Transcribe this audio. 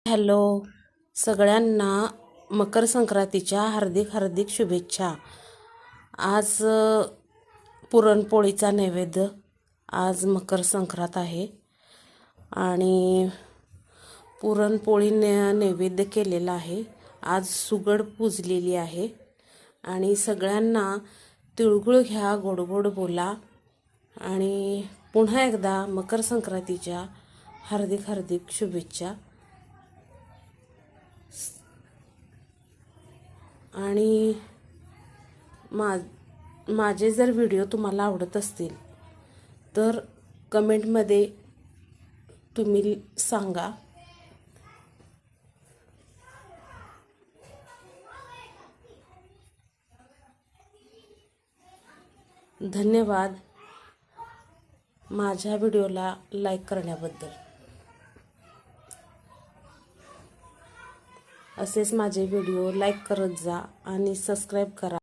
Hello, सगळ्यांना मकर संक्रांतीच्या हार्दिक हार्दिक शुभेच्छा। आज पुरणपोळीचा नैवेद्य, आज मकर संक्रांत आहे आणि पुरणपोळी नैवेद्य केलेला आहे। आज सुगड पूजलेली आहे आणि सगळ्यांना तिळगुळ घ्या, गोड गोड बोला आणि पुन्हा एकदा मकर संक्रांतीच्या हार्दिक हार्दिक शुभेच्छा। आणि माझे जर व्हिडिओ तुम्हाला आवडत असतील तर कमेंटमध्ये तुम्ही सांगा। धन्यवाद माझ्या व्हिडिओला लाईक करण्याबद्दल। असेच माझे व्हिडिओ लाईक करत जा आणि सबस्क्राईब करा।